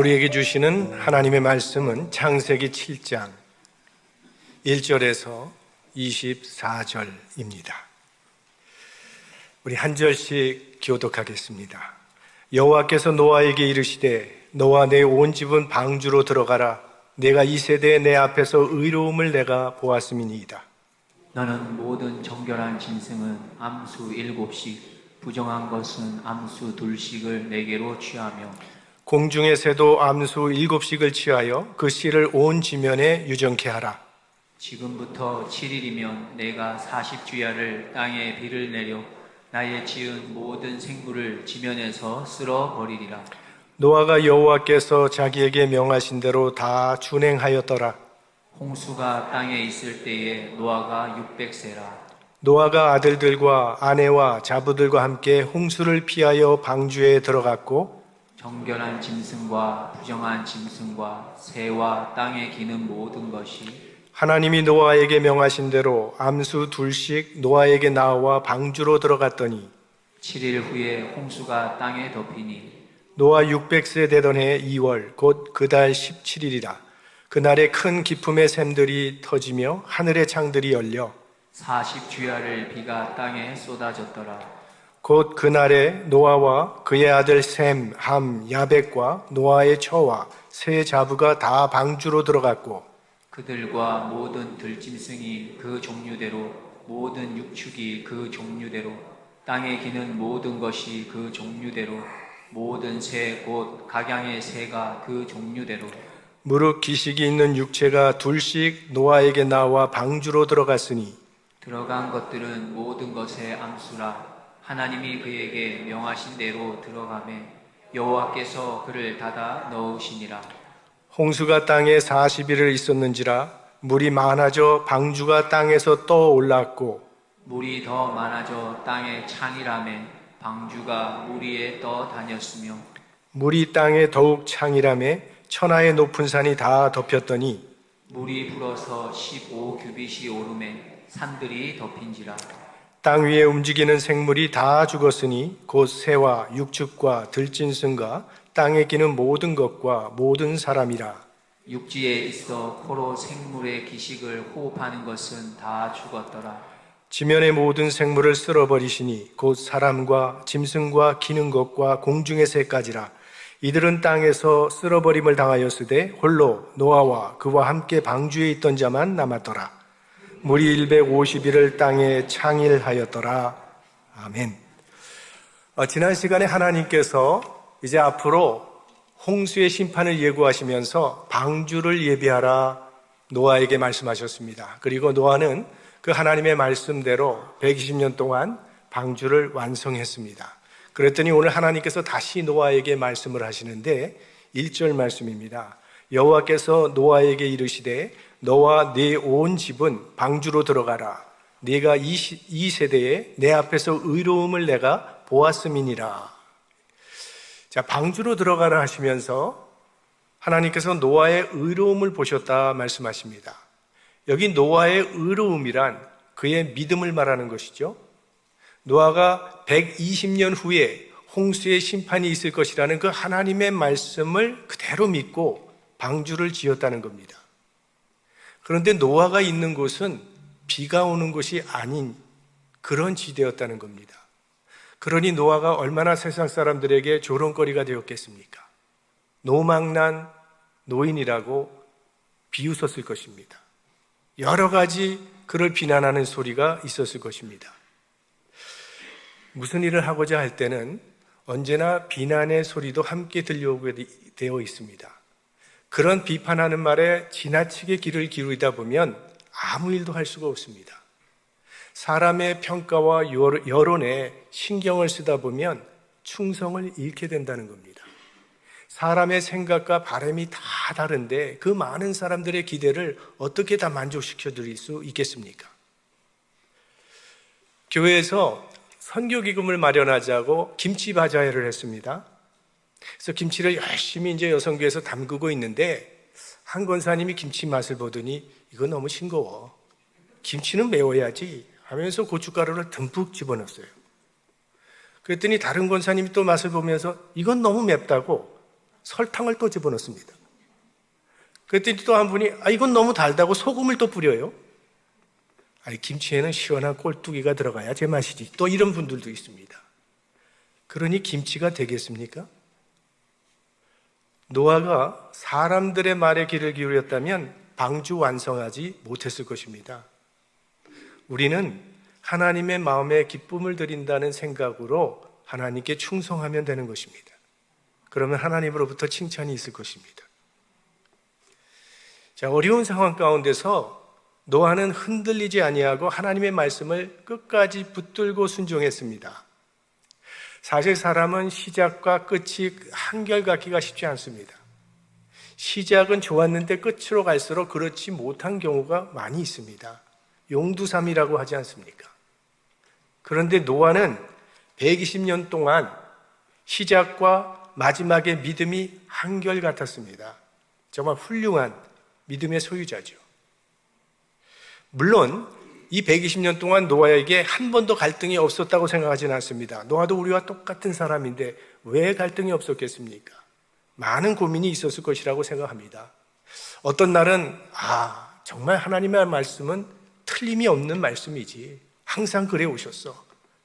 우리에게 주시는 하나님의 말씀은 창세기 7장 1절에서 24절입니다. 우리 한 절씩 교독하겠습니다. 여호와께서 노아에게 이르시되 너와 내 온 집은 방주로 들어가라. 내가 이 세대에 내 앞에서 의로움을 내가 보았음이니이다. 너는 모든 정결한 짐승은 암수 7씩, 부정한 것은 암수 2씩을 내게로 취하며 공중의 새도 암수 7씩을 취하여 그 씨를 온 지면에 유정케 하라. 지금부터 7일이면 내가 40주야를 땅에 비를 내려 나의 지은 모든 생물을 지면에서 쓸어 버리리라. 노아가 여호와께서 자기에게 명하신 대로 다 준행하였더라. 홍수가 땅에 있을 때에 노아가 600세라. 노아가 아들들과 아내와 자부들과 함께 홍수를 피하여 방주에 들어갔고 정결한 짐승과 부정한 짐승과 새와 땅에 기는 모든 것이 하나님이 노아에게 명하신 대로 암수 2씩 노아에게 나와 방주로 들어갔더니 7일 후에 홍수가 땅에 덮이니 노아 600세 되던 해 2월 곧 그 달 17일이라. 그날에 큰 기품의 샘들이 터지며 하늘의 창들이 열려 40주야를 비가 땅에 쏟아졌더라. 곧 그날에 노아와 그의 아들 셈, 함, 야벳과 노아의 처와 세 자부가 다 방주로 들어갔고 그들과 모든 들짐승이 그 종류대로 모든 육축이 그 종류대로 땅에 기는 모든 것이 그 종류대로 모든 새 곧 각양의 새가 그 종류대로 무릇 기식이 있는 육체가 2씩 노아에게 나와 방주로 들어갔으니 들어간 것들은 모든 것의 암수라. 하나님이 그에게 명하신 대로 들어가매 여호와께서 그를 닫아 넣으시니라. 홍수가 땅에 40일을 있었는지라 물이 많아져 방주가 땅에서 떠올랐고 물이 더 많아져 땅에 창이라매 방주가 물 위에 떠 다녔으며 물이 땅에 더욱 창이라매 천하의 높은 산이 다 덮였더니 물이 불어서 15규빗이 오르매 산들이 덮인지라. 땅 위에 움직이는 생물이 다 죽었으니 곧 새와 육축과 들짐승과 땅에 기는 모든 것과 모든 사람이라. 육지에 있어 코로 생물의 기식을 호흡하는 것은 다 죽었더라. 지면의 모든 생물을 쓸어버리시니 곧 사람과 짐승과 기는 것과 공중의 새까지라. 이들은 땅에서 쓸어버림을 당하였으되 홀로 노아와 그와 함께 방주에 있던 자만 남았더라. 물이 150일을 땅에 창일하였더라. 아멘. 지난 시간에 하나님께서 이제 앞으로 홍수의 심판을 예고하시면서 방주를 예비하라 노아에게 말씀하셨습니다. 그리고 노아는 그 하나님의 말씀대로 120년 동안 방주를 완성했습니다. 그랬더니 오늘 하나님께서 다시 노아에게 말씀을 하시는데 1절 말씀입니다. 여호와께서 노아에게 이르시되 너와 네 온 집은 방주로 들어가라. 네가 이 세대에 내 앞에서 의로움을 내가 보았음이니라. 자, 방주로 들어가라 하시면서 하나님께서 노아의 의로움을 보셨다 말씀하십니다. 여기 노아의 의로움이란 그의 믿음을 말하는 것이죠. 노아가 120년 후에 홍수의 심판이 있을 것이라는 그 하나님의 말씀을 그대로 믿고 방주를 지었다는 겁니다. 그런데 노아가 있는 곳은 비가 오는 곳이 아닌 그런 지대였다는 겁니다. 그러니 노아가 얼마나 세상 사람들에게 조롱거리가 되었겠습니까? 노망난 노인이라고 비웃었을 것입니다. 여러 가지 그를 비난하는 소리가 있었을 것입니다. 무슨 일을 하고자 할 때는 언제나 비난의 소리도 함께 들려오게 되어 있습니다. 그런 비판하는 말에 지나치게 귀를 기울이다 보면 아무 일도 할 수가 없습니다. 사람의 평가와 여론에 신경을 쓰다 보면 충성을 잃게 된다는 겁니다. 사람의 생각과 바람이 다 다른데 그 많은 사람들의 기대를 어떻게 다 만족시켜 드릴 수 있겠습니까? 교회에서 선교기금을 마련하자고 김치 바자회를 했습니다. 그래서 김치를 열심히 이제 여성교회에서 담그고 있는데 한 권사님이 김치 맛을 보더니 이거 너무 싱거워. 김치는 매워야지 하면서 고춧가루를 듬뿍 집어넣었어요. 그랬더니 다른 권사님이 또 맛을 보면서 이건 너무 맵다고 설탕을 또 집어넣습니다. 그랬더니 또 한 분이 이건 너무 달다고 소금을 또 뿌려요. 김치에는 시원한 꼴뚜기가 들어가야 제맛이지. 또 이런 분들도 있습니다. 그러니 김치가 되겠습니까? 노아가 사람들의 말에 귀를 기울였다면 방주 완성하지 못했을 것입니다. 우리는 하나님의 마음에 기쁨을 드린다는 생각으로 하나님께 충성하면 되는 것입니다. 그러면 하나님으로부터 칭찬이 있을 것입니다. 자, 어려운 상황 가운데서 노아는 흔들리지 아니하고 하나님의 말씀을 끝까지 붙들고 순종했습니다. 사실 사람은 시작과 끝이 한결같기가 쉽지 않습니다. 시작은 좋았는데 끝으로 갈수록 그렇지 못한 경우가 많이 있습니다. 용두삼이라고 하지 않습니까? 그런데 노아는 120년 동안 시작과 마지막의 믿음이 한결같았습니다. 정말 훌륭한 믿음의 소유자죠. 물론 이 120년 동안 노아에게 한 번도 갈등이 없었다고 생각하지는 않습니다. 노아도 우리와 똑같은 사람인데 왜 갈등이 없었겠습니까? 많은 고민이 있었을 것이라고 생각합니다. 어떤 날은 정말 하나님의 말씀은 틀림이 없는 말씀이지, 항상 그래 오셨어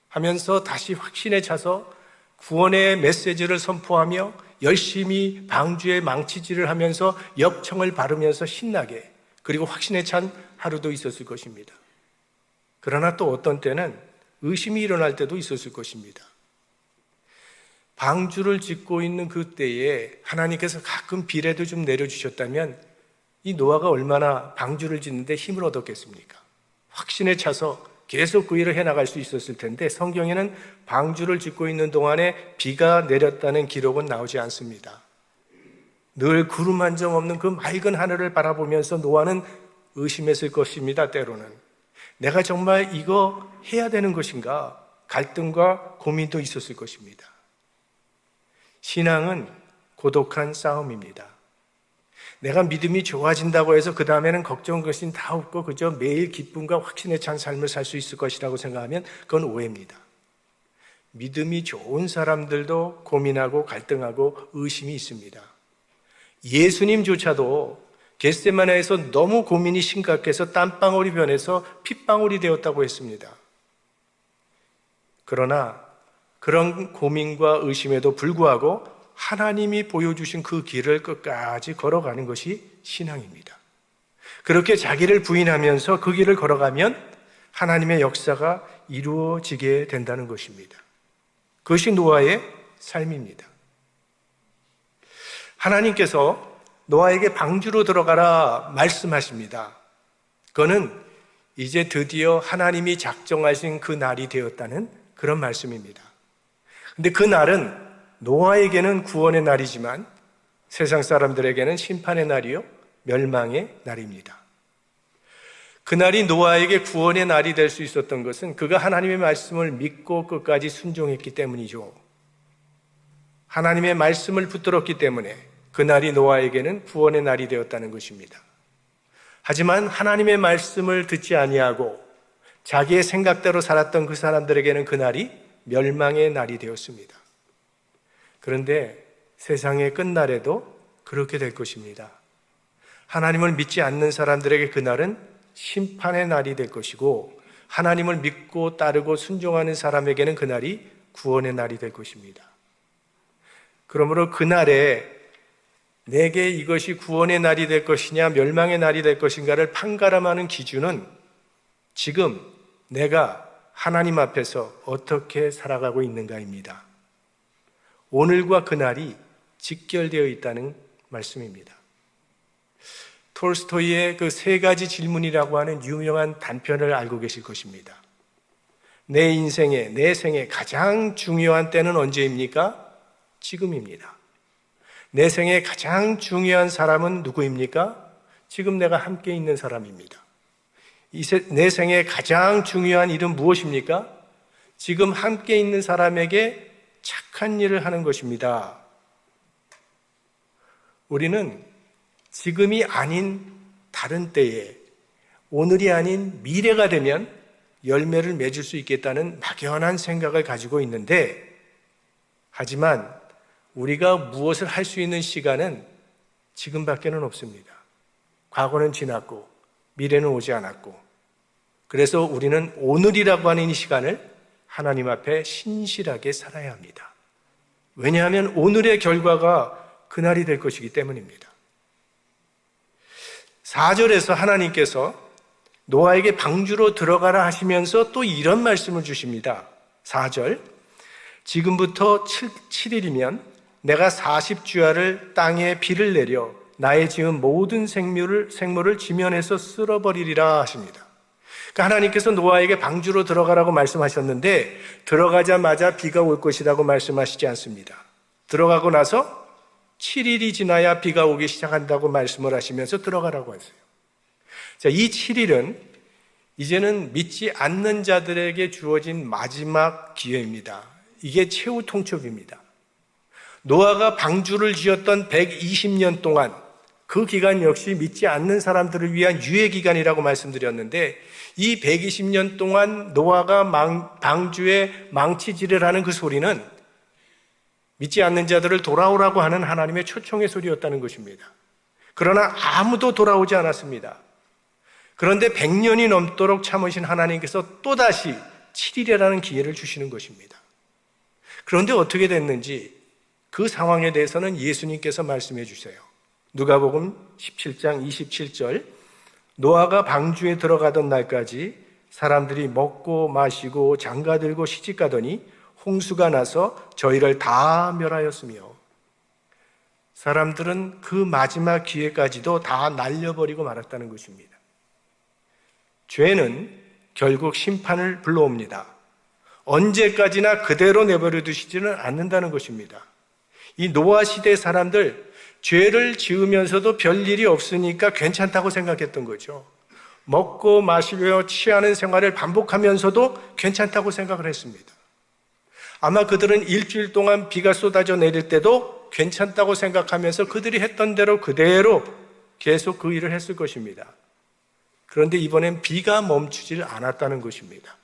하면서 다시 확신에 차서 구원의 메시지를 선포하며 열심히 방주에 망치질을 하면서 역청을 바르면서 신나게, 그리고 확신에 찬 하루도 있었을 것입니다. 그러나 또 어떤 때는 의심이 일어날 때도 있었을 것입니다. 방주를 짓고 있는 그 때에 하나님께서 가끔 비례도 좀 내려주셨다면 이 노아가 얼마나 방주를 짓는데 힘을 얻었겠습니까? 확신에 차서 계속 그 일을 해나갈 수 있었을 텐데 성경에는 방주를 짓고 있는 동안에 비가 내렸다는 기록은 나오지 않습니다. 늘 구름 한 점 없는 그 맑은 하늘을 바라보면서 노아는 의심했을 것입니다. 때로는 내가 정말 이거 해야 되는 것인가? 갈등과 고민도 있었을 것입니다. 신앙은 고독한 싸움입니다. 내가 믿음이 좋아진다고 해서 그 다음에는 걱정 것이 다 없고 그저 매일 기쁨과 확신에 찬 삶을 살 수 있을 것이라고 생각하면 그건 오해입니다. 믿음이 좋은 사람들도 고민하고 갈등하고 의심이 있습니다. 예수님조차도 겟세마네에서 너무 고민이 심각해서 땀방울이 변해서 핏방울이 되었다고 했습니다. 그러나 그런 고민과 의심에도 불구하고 하나님이 보여주신 그 길을 끝까지 걸어가는 것이 신앙입니다. 그렇게 자기를 부인하면서 그 길을 걸어가면 하나님의 역사가 이루어지게 된다는 것입니다. 그것이 노아의 삶입니다. 하나님께서 노아에게 방주로 들어가라 말씀하십니다. 그거는 이제 드디어 하나님이 작정하신 그 날이 되었다는 그런 말씀입니다. 근데 그 날은 노아에게는 구원의 날이지만 세상 사람들에게는 심판의 날이요, 멸망의 날입니다. 그날이 노아에게 구원의 날이 될 수 있었던 것은 그가 하나님의 말씀을 믿고 끝까지 순종했기 때문이죠. 하나님의 말씀을 붙들었기 때문에 그날이 노아에게는 구원의 날이 되었다는 것입니다. 하지만 하나님의 말씀을 듣지 아니하고 자기의 생각대로 살았던 그 사람들에게는 그날이 멸망의 날이 되었습니다. 그런데 세상의 끝날에도 그렇게 될 것입니다. 하나님을 믿지 않는 사람들에게 그날은 심판의 날이 될 것이고 하나님을 믿고 따르고 순종하는 사람에게는 그날이 구원의 날이 될 것입니다. 그러므로 그날에 내게 이것이 구원의 날이 될 것이냐 멸망의 날이 될 것인가를 판가름하는 기준은 지금 내가 하나님 앞에서 어떻게 살아가고 있는가입니다. 오늘과 그날이 직결되어 있다는 말씀입니다. 톨스토이의 그 세 가지 질문이라고 하는 유명한 단편을 알고 계실 것입니다. 내 인생에, 내 생에 가장 중요한 때는 언제입니까? 지금입니다. 내 생에 가장 중요한 사람은 누구입니까? 지금 내가 함께 있는 사람입니다. 내 생에 가장 중요한 일은 무엇입니까? 지금 함께 있는 사람에게 착한 일을 하는 것입니다. 우리는 지금이 아닌 다른 때에, 오늘이 아닌 미래가 되면 열매를 맺을 수 있겠다는 막연한 생각을 가지고 있는데, 하지만 우리가 무엇을 할 수 있는 시간은 지금밖에는 없습니다. 과거는 지났고 미래는 오지 않았고, 그래서 우리는 오늘이라고 하는 이 시간을 하나님 앞에 신실하게 살아야 합니다. 왜냐하면 오늘의 결과가 그날이 될 것이기 때문입니다. 4절에서 하나님께서 노아에게 방주로 들어가라 하시면서 또 이런 말씀을 주십니다. 4절, 지금부터 7일이면 내가 40주야를 땅에 비를 내려 나의 지은 모든 생물을 지면에서 쓸어버리리라 하십니다. 그러니까 하나님께서 노아에게 방주로 들어가라고 말씀하셨는데 들어가자마자 비가 올 것이라고 말씀하시지 않습니다. 들어가고 나서 7일이 지나야 비가 오기 시작한다고 말씀을 하시면서 들어가라고 했어요. 자, 이 7일은 이제는 믿지 않는 자들에게 주어진 마지막 기회입니다. 이게 최후 통첩입니다. 노아가 방주를 지었던 120년 동안, 그 기간 역시 믿지 않는 사람들을 위한 유예 기간이라고 말씀드렸는데, 이 120년 동안 노아가 방주에 망치질을 하는 그 소리는 믿지 않는 자들을 돌아오라고 하는 하나님의 초청의 소리였다는 것입니다. 그러나 아무도 돌아오지 않았습니다. 그런데 100년이 넘도록 참으신 하나님께서 또다시 7일이라는 기회를 주시는 것입니다. 그런데 어떻게 됐는지 그 상황에 대해서는 예수님께서 말씀해 주세요. 누가복음 17장 27절, 노아가 방주에 들어가던 날까지 사람들이 먹고 마시고 장가들고 시집가더니 홍수가 나서 저희를 다 멸하였으며, 사람들은 그 마지막 기회까지도 다 날려버리고 말았다는 것입니다. 죄는 결국 심판을 불러옵니다. 언제까지나 그대로 내버려 두시지는 않는다는 것입니다. 이 노아 시대 사람들, 죄를 지으면서도 별일이 없으니까 괜찮다고 생각했던 거죠. 먹고 마시며 취하는 생활을 반복하면서도 괜찮다고 생각을 했습니다. 아마 그들은 일주일 동안 비가 쏟아져 내릴 때도 괜찮다고 생각하면서 그들이 했던 대로 그대로 계속 그 일을 했을 것입니다. 그런데 이번엔 비가 멈추질 않았다는 것입니다.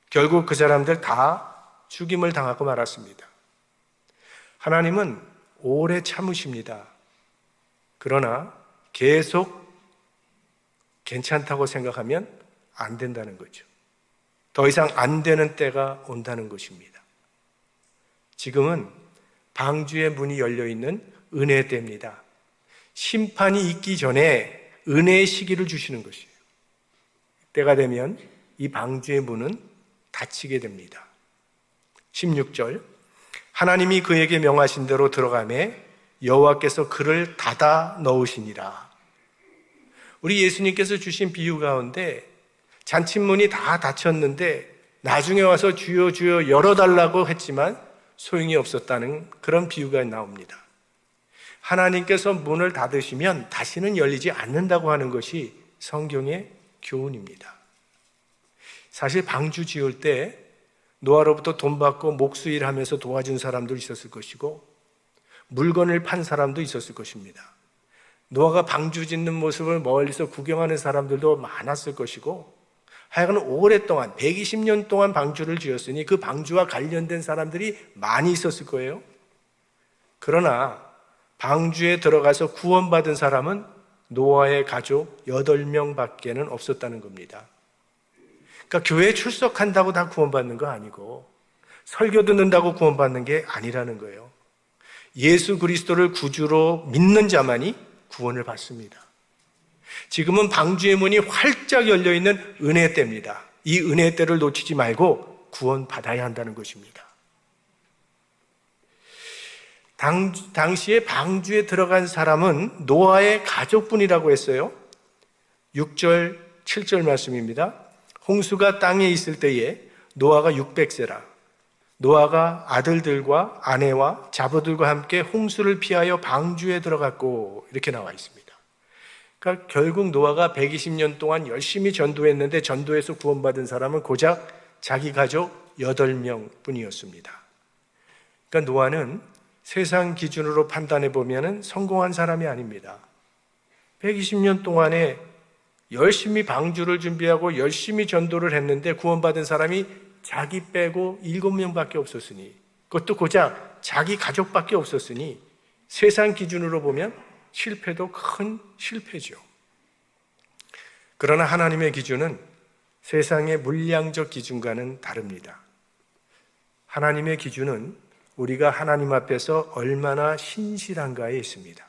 결국 그 사람들 다 죽임을 당하고 말았습니다. 하나님은 오래 참으십니다. 그러나 계속 괜찮다고 생각하면 안 된다는 거죠. 더 이상 안 되는 때가 온다는 것입니다. 지금은 방주의 문이 열려있는 은혜의 때입니다. 심판이 있기 전에 은혜의 시기를 주시는 것이에요. 때가 되면 이 방주의 문은 닫히게 됩니다. 16절, 하나님이 그에게 명하신 대로 들어가매 여호와께서 그를 닫아 넣으시니라. 우리 예수님께서 주신 비유 가운데 잔칫문이 다 닫혔는데 나중에 와서 주여 주여 열어달라고 했지만 소용이 없었다는 그런 비유가 나옵니다. 하나님께서 문을 닫으시면 다시는 열리지 않는다고 하는 것이 성경의 교훈입니다. 사실 방주 지을 때 노아로부터 돈 받고 목수일 하면서 도와준 사람도 있었을 것이고 물건을 판 사람도 있었을 것입니다. 노아가 방주 짓는 모습을 멀리서 구경하는 사람들도 많았을 것이고, 하여간 오랫동안 120년 동안 방주를 지었으니 그 방주와 관련된 사람들이 많이 있었을 거예요. 그러나 방주에 들어가서 구원받은 사람은 노아의 가족 8명밖에는 없었다는 겁니다. 그러니까 교회에 출석한다고 다 구원받는 거 아니고 설교 듣는다고 구원받는 게 아니라는 거예요. 예수 그리스도를 구주로 믿는 자만이 구원을 받습니다. 지금은 방주의 문이 활짝 열려있는 은혜의 때입니다. 이 은혜의 때를 놓치지 말고 구원받아야 한다는 것입니다. 당시에 방주에 들어간 사람은 노아의 가족분이라고 했어요. 6절, 7절 말씀입니다. 홍수가 땅에 있을 때에 노아가 600세라. 노아가 아들들과 아내와 자부들과 함께 홍수를 피하여 방주에 들어갔고, 이렇게 나와 있습니다. 그러니까 결국 노아가 120년 동안 열심히 전도했는데 전도에서 구원받은 사람은 고작 자기 가족 8명 뿐이었습니다. 그러니까 노아는 세상 기준으로 판단해 보면 성공한 사람이 아닙니다. 120년 동안에 열심히 방주를 준비하고 열심히 전도를 했는데 구원받은 사람이 자기 빼고 7명밖에 없었으니, 그것도 고작 자기 가족밖에 없었으니 세상 기준으로 보면 실패도 큰 실패죠. 그러나 하나님의 기준은 세상의 물량적 기준과는 다릅니다. 하나님의 기준은 우리가 하나님 앞에서 얼마나 신실한가에 있습니다.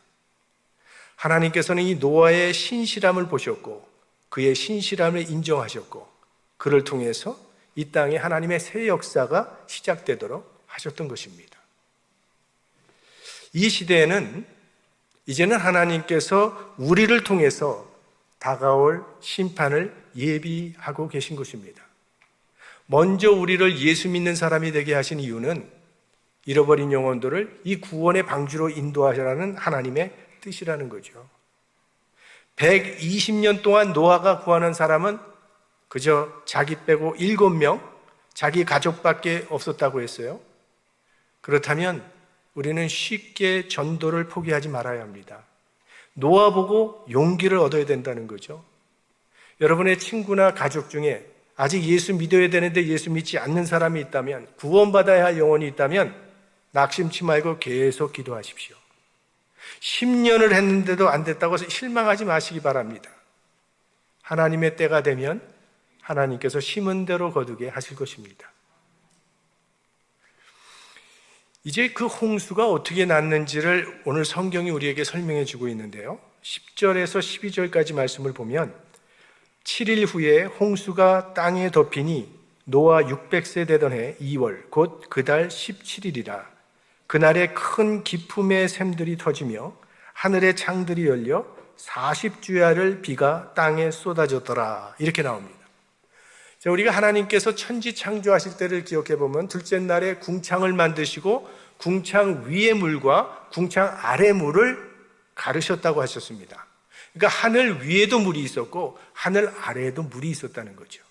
하나님께서는 이 노아의 신실함을 보셨고 그의 신실함을 인정하셨고 그를 통해서 이 땅에 하나님의 새 역사가 시작되도록 하셨던 것입니다. 이 시대에는 이제는 하나님께서 우리를 통해서 다가올 심판을 예비하고 계신 것입니다. 먼저 우리를 예수 믿는 사람이 되게 하신 이유는 잃어버린 영혼들을 이 구원의 방주로 인도하라는 하나님의 뜻이라는 거죠. 120년 동안 노아가 구하는 사람은 그저 자기 빼고 7명, 자기 가족밖에 없었다고 했어요. 그렇다면 우리는 쉽게 전도를 포기하지 말아야 합니다. 노아 보고 용기를 얻어야 된다는 거죠. 여러분의 친구나 가족 중에 아직 예수 믿어야 되는데 예수 믿지 않는 사람이 있다면, 구원받아야 할 영혼이 있다면 낙심치 말고 계속 기도하십시오. 10년을 했는데도 안 됐다고 해서 실망하지 마시기 바랍니다. 하나님의 때가 되면 하나님께서 심은 대로 거두게 하실 것입니다. 이제 그 홍수가 어떻게 났는지를 오늘 성경이 우리에게 설명해 주고 있는데요. 10절에서 12절까지 말씀을 보면 7일 후에 홍수가 땅에 덮이니 노아 600세 되던 해 2월 곧 그 달 17일이라. 그날에 큰 기품의 샘들이 터지며 하늘의 창들이 열려 40주야를 비가 땅에 쏟아졌더라. 이렇게 나옵니다. 자, 우리가 하나님께서 천지 창조하실 때를 기억해 보면 둘째 날에 궁창을 만드시고 궁창 위의 물과 궁창 아래 물을 가르셨다고 하셨습니다. 그러니까 하늘 위에도 물이 있었고 하늘 아래에도 물이 있었다는 거죠.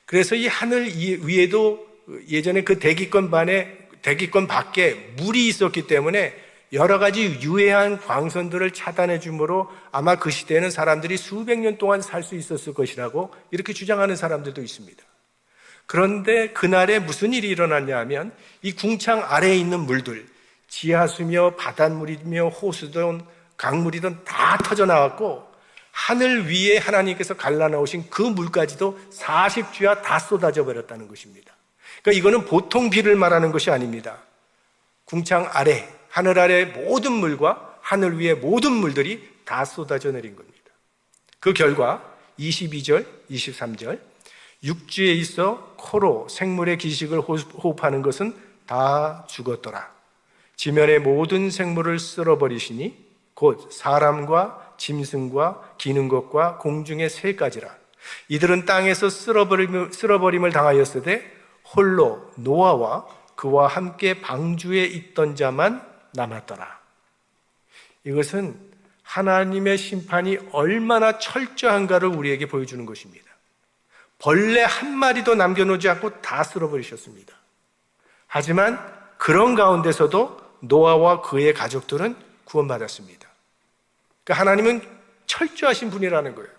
그래서 이 하늘 위에도 예전에 그 대기권 밖에 물이 있었기 때문에 여러 가지 유해한 광선들을 차단해 주므로 아마 그 시대에는 사람들이 수백 년 동안 살 수 있었을 것이라고 이렇게 주장하는 사람들도 있습니다. 그런데 그날에 무슨 일이 일어났냐 하면 이 궁창 아래에 있는 물들, 지하수며 바닷물이며 호수든 강물이든 다 터져 나왔고 하늘 위에 하나님께서 갈라놓으신 그 물까지도 40주야 다 쏟아져 버렸다는 것입니다. 그러니까 이거는 보통 비를 말하는 것이 아닙니다. 궁창 아래, 하늘 아래 모든 물과 하늘 위의 모든 물들이 다 쏟아져 내린 겁니다. 그 결과 22절, 23절 육지에 있어 코로 생물의 기식을 호흡하는 것은 다 죽었더라. 지면의 모든 생물을 쓸어버리시니 곧 사람과 짐승과 기는 것과 공중의 새까지라. 이들은 땅에서 쓸어버림을 당하였으되 홀로 노아와 그와 함께 방주에 있던 자만 남았더라. 이것은 하나님의 심판이 얼마나 철저한가를 우리에게 보여주는 것입니다. 벌레 한 마리도 남겨놓지 않고 다 쓸어버리셨습니다. 하지만 그런 가운데서도 노아와 그의 가족들은 구원받았습니다. 그러니까 하나님은 철저하신 분이라는 거예요.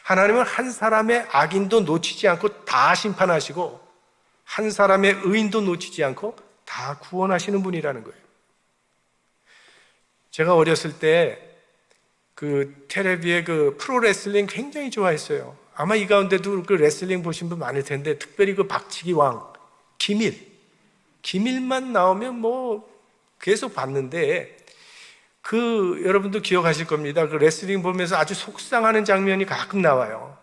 하나님은 한 사람의 악인도 놓치지 않고 다 심판하시고 한 사람의 의인도 놓치지 않고 다 구원하시는 분이라는 거예요. 제가 어렸을 때 그 텔레비의 그 프로레슬링 굉장히 좋아했어요. 아마 이 가운데도 그 레슬링 보신 분 많을 텐데 특별히 그 박치기 왕 기밀만 나오면 뭐 계속 봤는데 그 여러분도 기억하실 겁니다. 그 레슬링 보면서 아주 속상하는 장면이 가끔 나와요.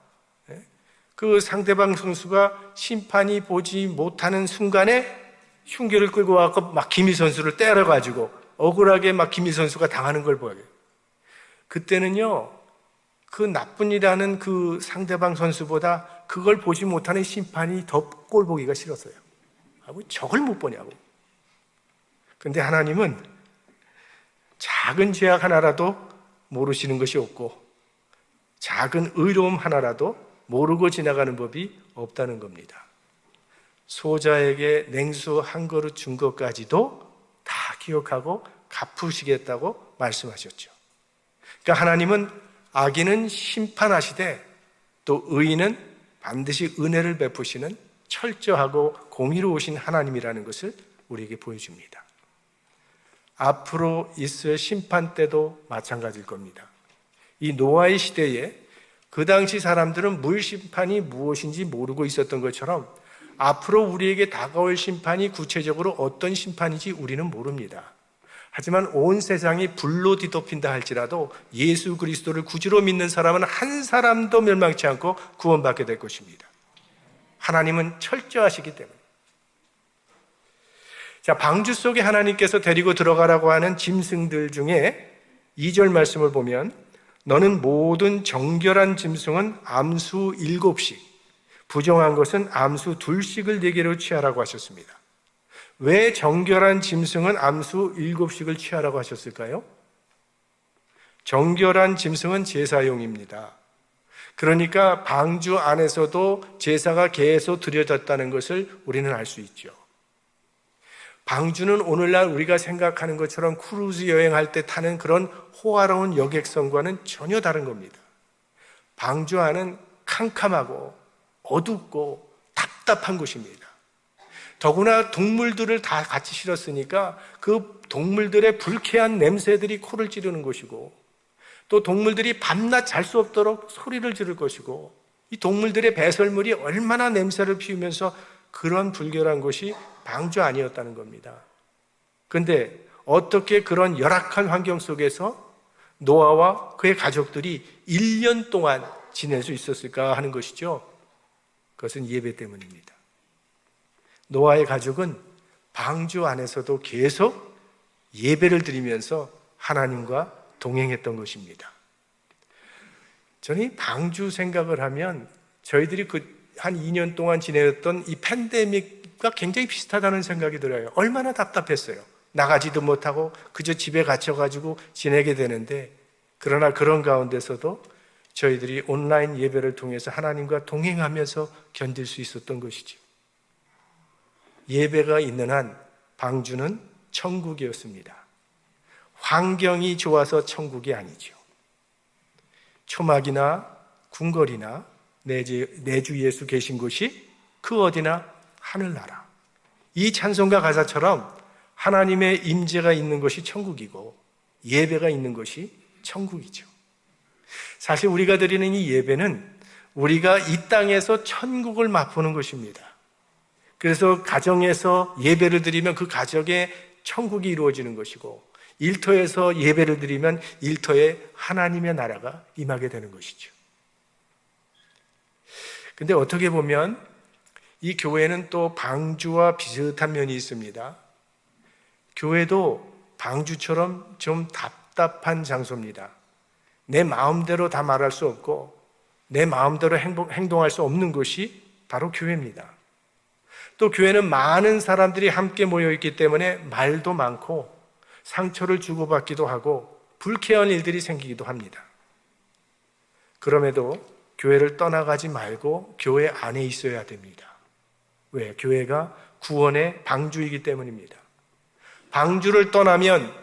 그 상대방 선수가 심판이 보지 못하는 순간에 흉기를 끌고 와서 막 김희 선수를 때려가지고 억울하게 막 김희 선수가 당하는 걸 보여요. 그때는요, 그 나쁜 일하는 그 상대방 선수보다 그걸 보지 못하는 심판이 더 꼴 보기가 싫었어요. 뭐 저걸 못 보냐고. 근데 하나님은 작은 죄악 하나라도 모르시는 것이 없고 작은 의로움 하나라도 모르고 지나가는 법이 없다는 겁니다. 소자에게 냉수 한 그릇 준 것까지도 다 기억하고 갚으시겠다고 말씀하셨죠. 그러니까 하나님은 악인은 심판하시되 또 의인은 반드시 은혜를 베푸시는 철저하고 공의로우신 하나님이라는 것을 우리에게 보여줍니다. 앞으로 있을 심판 때도 마찬가지일 겁니다. 이 노아의 시대에 그 당시 사람들은 물 심판이 무엇인지 모르고 있었던 것처럼 앞으로 우리에게 다가올 심판이 구체적으로 어떤 심판인지 우리는 모릅니다. 하지만 온 세상이 불로 뒤덮인다 할지라도 예수 그리스도를 구주로 믿는 사람은 한 사람도 멸망치 않고 구원받게 될 것입니다. 하나님은 철저하시기 때문에. 자, 방주 속에 하나님께서 데리고 들어가라고 하는 짐승들 중에 2절 말씀을 보면 너는 모든 정결한 짐승은 암수 7씩, 부정한 것은 암수 2씩을 네게로 취하라고 하셨습니다. 왜 정결한 짐승은 암수 7씩을 취하라고 하셨을까요? 정결한 짐승은 제사용입니다. 그러니까 방주 안에서도 제사가 계속 드려졌다는 것을 우리는 알 수 있죠. 방주는 오늘날 우리가 생각하는 것처럼 크루즈 여행할 때 타는 그런 호화로운 여객선과는 전혀 다른 겁니다. 방주 안은 캄캄하고 어둡고 답답한 곳입니다. 더구나 동물들을 다 같이 실었으니까 그 동물들의 불쾌한 냄새들이 코를 찌르는 것이고 또 동물들이 밤낮 잘 수 없도록 소리를 지를 것이고 이 동물들의 배설물이 얼마나 냄새를 피우면서 그런 불결한 곳이 방주 아니었다는 겁니다. 그런데 어떻게 그런 열악한 환경 속에서 노아와 그의 가족들이 1년 동안 지낼 수 있었을까 하는 것이죠. 그것은 예배 때문입니다. 노아의 가족은 방주 안에서도 계속 예배를 드리면서 하나님과 동행했던 것입니다. 저는 이 방주 생각을 하면 저희들이 한 2년 동안 지내었던 이 팬데믹과 굉장히 비슷하다는 생각이 들어요. 얼마나 답답했어요. 나가지도 못하고 그저 집에 갇혀가지고 지내게 되는데 그러나 그런 가운데서도 저희들이 온라인 예배를 통해서 하나님과 동행하면서 견딜 수 있었던 것이죠. 예배가 있는 한 방주는 천국이었습니다. 환경이 좋아서 천국이 아니죠. 초막이나 궁궐이나 내주 예수 계신 곳이 그 어디나 하늘나라. 이 찬송가 가사처럼 하나님의 임재가 있는 것이 천국이고 예배가 있는 것이 천국이죠. 사실 우리가 드리는 이 예배는 우리가 이 땅에서 천국을 맛보는 것입니다. 그래서 가정에서 예배를 드리면 그 가정에 천국이 이루어지는 것이고 일터에서 예배를 드리면 일터에 하나님의 나라가 임하게 되는 것이죠. 근데 어떻게 보면 이 교회는 또 방주와 비슷한 면이 있습니다. 교회도 방주처럼 좀 답답한 장소입니다. 내 마음대로 다 말할 수 없고 내 마음대로 행동할 수 없는 것이 바로 교회입니다. 또 교회는 많은 사람들이 함께 모여있기 때문에 말도 많고 상처를 주고받기도 하고 불쾌한 일들이 생기기도 합니다. 그럼에도 교회를 떠나가지 말고 교회 안에 있어야 됩니다. 왜? 교회가 구원의 방주이기 때문입니다. 방주를 떠나면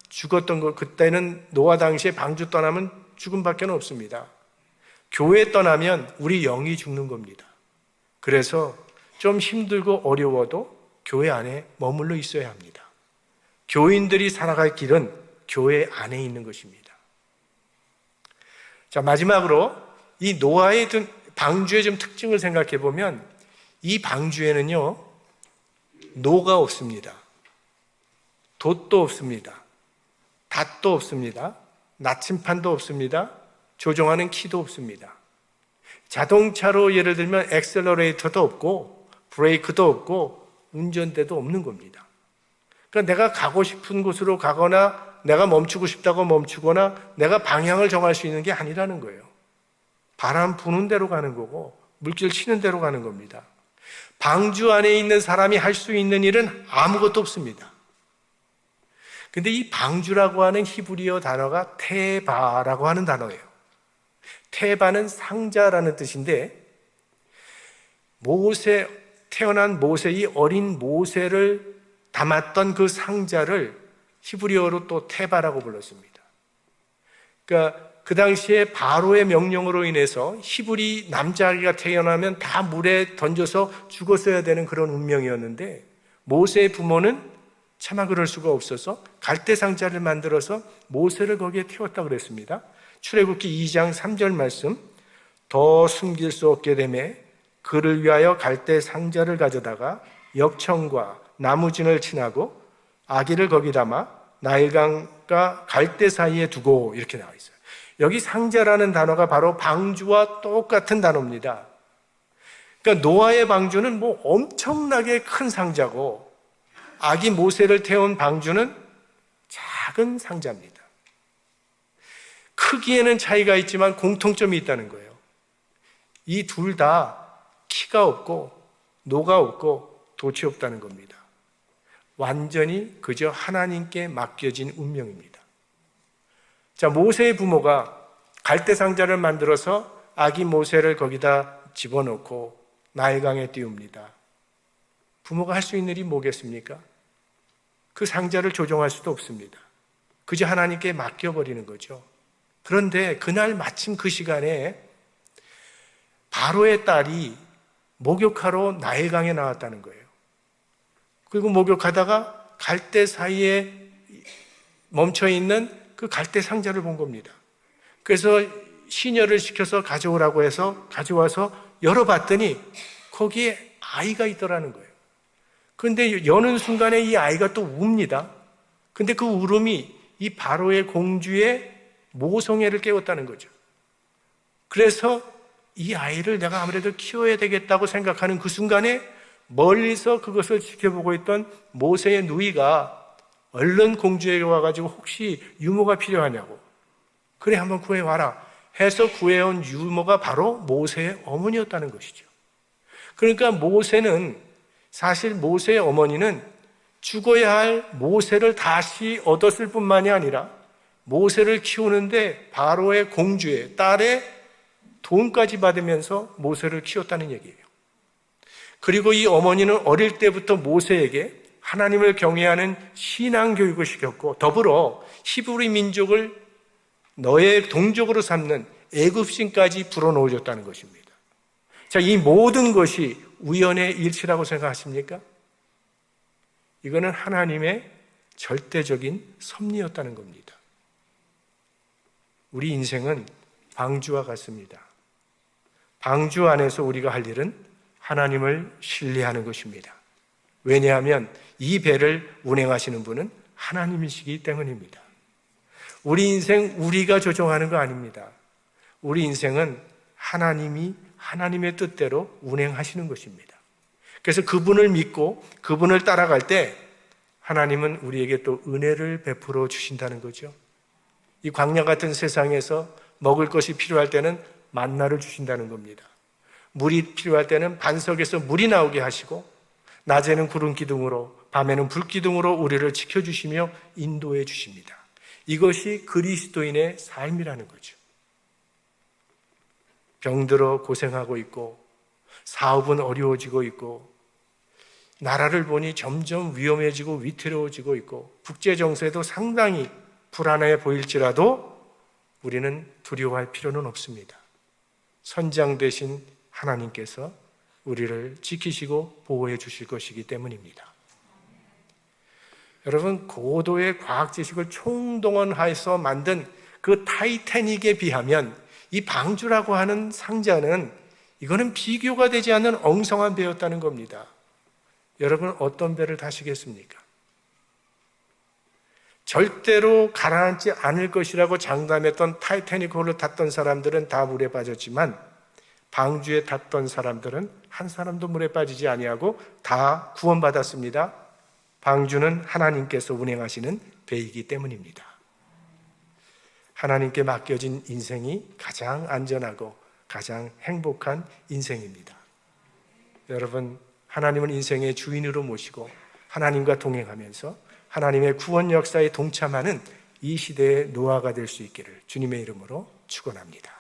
죽었던 것, 그때는 노아 당시에 방주 떠나면 죽음밖에 없습니다. 교회 떠나면 우리 영이 죽는 겁니다. 그래서 좀 힘들고 어려워도 교회 안에 머물러 있어야 합니다. 교인들이 살아갈 길은 교회 안에 있는 것입니다. 자, 마지막으로 이 노아의 방주의 좀 특징을 생각해 보면 이 방주에는요, 노가 없습니다. 돛도 없습니다. 닷도 없습니다. 나침판도 없습니다. 조종하는 키도 없습니다. 자동차로 예를 들면 엑셀러레이터도 없고 브레이크도 없고 운전대도 없는 겁니다. 그러니까 내가 가고 싶은 곳으로 가거나 내가 멈추고 싶다고 멈추거나 내가 방향을 정할 수 있는 게 아니라는 거예요. 바람 부는 대로 가는 거고 물길 치는 대로 가는 겁니다. 방주 안에 있는 사람이 할 수 있는 일은 아무것도 없습니다. 근데 이 방주라고 하는 히브리어 단어가 테바라고 하는 단어예요. 테바는 상자라는 뜻인데 태어난 모세, 이 어린 모세를 담았던 그 상자를 히브리어로 또 테바라고 불렀습니다. 그러니까 그 당시에 바로의 명령으로 인해서 히브리 남자아기가 태어나면 다 물에 던져서 죽었어야 되는 그런 운명이었는데 모세의 부모는 차마 그럴 수가 없어서 갈대 상자를 만들어서 모세를 거기에 태웠다고 그랬습니다. 출애굽기 2장 3절 말씀, 더 숨길 수 없게 되매 그를 위하여 갈대 상자를 가져다가 역청과 나무진을 친하고 아기를 거기 담아 나일강과 갈대 사이에 두고, 이렇게 나와 있어요. 여기 상자라는 단어가 바로 방주와 똑같은 단어입니다. 그러니까 노아의 방주는 뭐 엄청나게 큰 상자고 아기 모세를 태운 방주는 작은 상자입니다. 크기에는 차이가 있지만 공통점이 있다는 거예요. 이 둘 다 키가 없고 노가 없고 돛이 없다는 겁니다. 완전히 그저 하나님께 맡겨진 운명입니다. 자, 모세의 부모가 갈대 상자를 만들어서 아기 모세를 거기다 집어넣고 나일강에 띄웁니다. 부모가 할 수 있는 일이 뭐겠습니까? 그 상자를 조종할 수도 없습니다. 그저 하나님께 맡겨버리는 거죠. 그런데 그날 마침 그 시간에 바로의 딸이 목욕하러 나일강에 나왔다는 거예요. 그리고 목욕하다가 갈대 사이에 멈춰있는 그 갈대 상자를 본 겁니다. 그래서 시녀를 시켜서 가져오라고 해서 가져와서 열어봤더니 거기에 아이가 있더라는 거예요. 그런데 여는 순간에 이 아이가 또 웁니다. 근데 그 울음이 이 바로의 공주의 모성애를 깨웠다는 거죠. 그래서 이 아이를 내가 아무래도 키워야 되겠다고 생각하는 그 순간에 멀리서 그것을 지켜보고 있던 모세의 누이가 얼른 공주에게 와가지고 혹시 유모가 필요하냐고, 그래 한번 구해와라 해서 구해온 유모가 바로 모세의 어머니였다는 것이죠. 그러니까 모세는, 사실 모세의 어머니는 죽어야 할 모세를 다시 얻었을 뿐만이 아니라 모세를 키우는데 바로의 공주의 딸의 돈까지 받으면서 모세를 키웠다는 얘기예요. 그리고 이 어머니는 어릴 때부터 모세에게 하나님을 경외하는 신앙 교육을 시켰고, 더불어 히브리 민족을 너의 동족으로 삼는 애굽신까지 불어넣어줬다는 것입니다. 자, 이 모든 것이 우연의 일치라고 생각하십니까? 이거는 하나님의 절대적인 섭리였다는 겁니다. 우리 인생은 방주와 같습니다. 방주 안에서 우리가 할 일은 하나님을 신뢰하는 것입니다. 왜냐하면 이 배를 운행하시는 분은 하나님이시기 때문입니다. 우리 인생 우리가 조종하는 거 아닙니다. 우리 인생은 하나님이 하나님의 뜻대로 운행하시는 것입니다. 그래서 그분을 믿고 그분을 따라갈 때 하나님은 우리에게 또 은혜를 베풀어 주신다는 거죠. 이 광야 같은 세상에서 먹을 것이 필요할 때는 만나를 주신다는 겁니다. 물이 필요할 때는 반석에서 물이 나오게 하시고, 낮에는 구름 기둥으로 밤에는 불 기둥으로 우리를 지켜주시며 인도해 주십니다. 이것이 그리스도인의 삶이라는 거죠. 병들어 고생하고 있고 사업은 어려워지고 있고 나라를 보니 점점 위험해지고 위태로워지고 있고 국제정세도 상당히 불안해 보일지라도 우리는 두려워할 필요는 없습니다. 선장 되신 하나님께서 우리를 지키시고 보호해 주실 것이기 때문입니다. 여러분, 고도의 과학 지식을 총동원해서 만든 그 타이타닉에 비하면 이 방주라고 하는 상자는, 이거는 비교가 되지 않는 엉성한 배였다는 겁니다. 여러분, 어떤 배를 타시겠습니까? 절대로 가라앉지 않을 것이라고 장담했던 타이타닉호를 탔던 사람들은 다 물에 빠졌지만 방주에 탔던 사람들은 한 사람도 물에 빠지지 아니하고 다 구원받았습니다. 방주는 하나님께서 운행하시는 배이기 때문입니다. 하나님께 맡겨진 인생이 가장 안전하고 가장 행복한 인생입니다. 여러분, 하나님은 인생의 주인으로 모시고 하나님과 동행하면서 하나님의 구원 역사에 동참하는 이 시대의 노아가 될 수 있기를 주님의 이름으로 축원합니다.